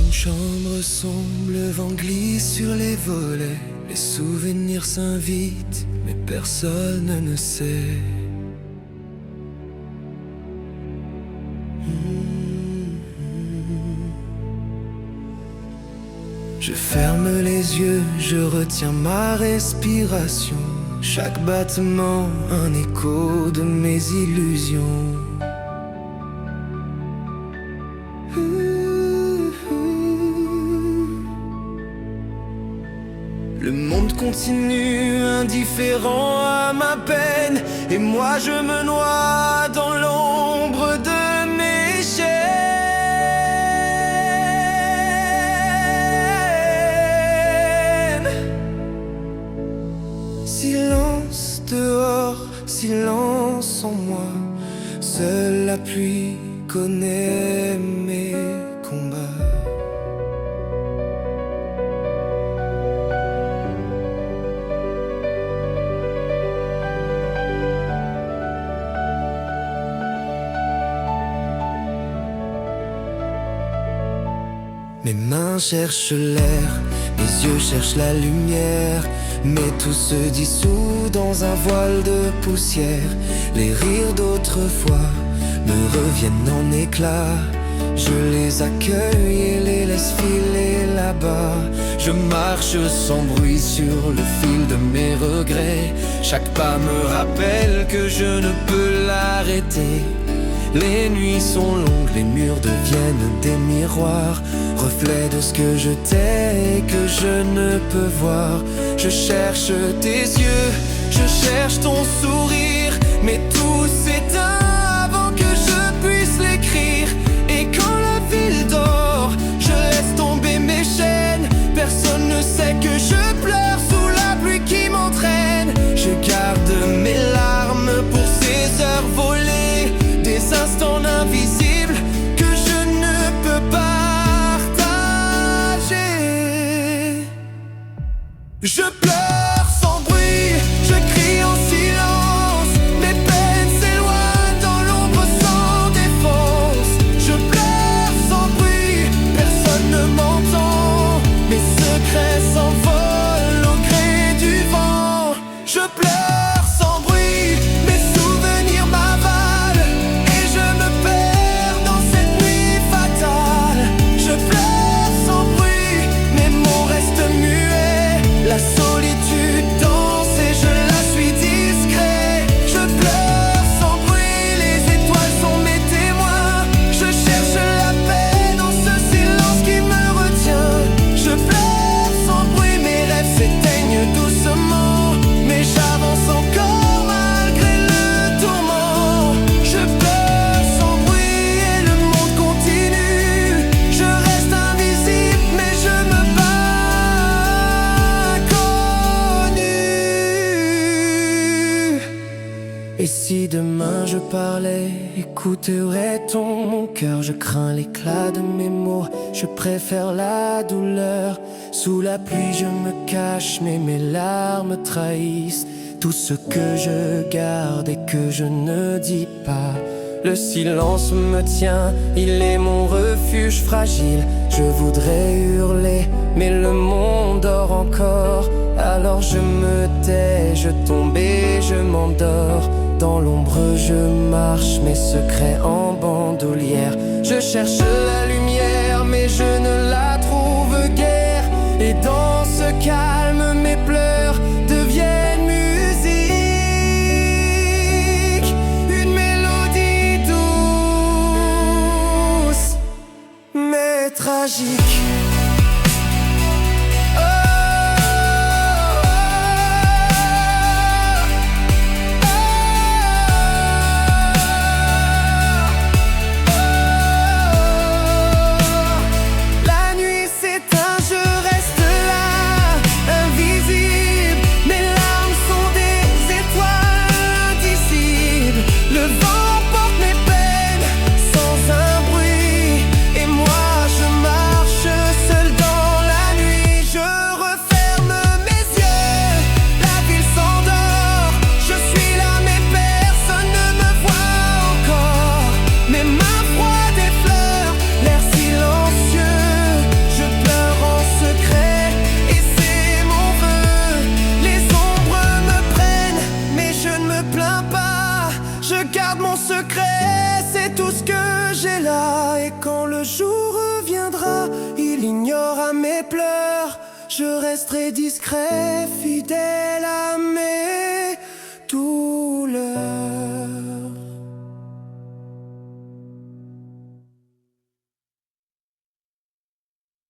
une chambre sombre, le vent glisse sur les volets. Les souvenirs s'invitent, mais personne ne sait. Je ferme les yeux, je retiens ma respiration. Chaque battement, un écho de mes illusions. Le monde continue, indifférent à ma peine, et moi je me noie dans l'ombre de mes chaînes. Silence dehors, silence en moi. Seule la pluie connaît mes combats. Mes mains cherchent l'air, mes yeux cherchent la lumière, mais tout se dissout dans un voile de poussière. Les rires d'autrefois me reviennent en éclats. Je les accueille et les laisse filer là-bas. Je marche sans bruit sur le fil de mes regrets. Chaque pas me rappelle que je ne peux l'arrêter. Les nuits sont longues, les murs deviennent des miroirs, reflets de ce que je t'ai et que je ne peux voir. Je cherche tes yeux, je cherche ton sourire, mais tout s'éteint avant que je puisse l'écrire. Et quand la ville dort, je laisse tomber mes chaînes. Personne ne sait que je pleure sous la pluie qui m'entraîne. Je garde mes larmes pour ces heures volées, des instants invisibles que je ne peux partager. Je pleure sans bruit, je crie en silence. Mes peines s'éloignent dans l'ombre sans défense. Je pleure sans bruit, personne ne m'entend. Mes secrets s'envolent au gré du vent. Je pleure sans bruit, mes souvenirs m'avalent et je me perds dans cette nuit fatale. Je pleure sans bruit, mes mots restent muets. La solitude danse et je la suis discret. Je pleure sans bruit, les étoiles sont mes témoins. Je cherche la paix dans ce silence qui me retient. Je pleure sans bruit, mes rêves s'éteignent doucement, mais j'avance encore malgré le tourment. Je pleure sans bruit et le monde continue. Je reste invisible, mais je me bats inconnu. Et si demain je parlais, écouterait-on mon cœur? Je crains l'éclat de mes mots, je préfère la douleur. Sous la pluie je me cache, mais mes larmes trahissent tout ce que je garde et que je ne dis pas. Le silence me tient, il est mon refuge fragile. Je voudrais hurler, mais le monde dort encore. Alors je me tais, je tombe et je m'endors. Dans l'ombre je marche, mes secrets en bandoulière. Je cherche la lumière, mais je ne la trouve guère. Et dans ce calme, mes pleurs deviennent musique. Une mélodie douce, mais tragique. resterez discret, fidèle à mes douleurs.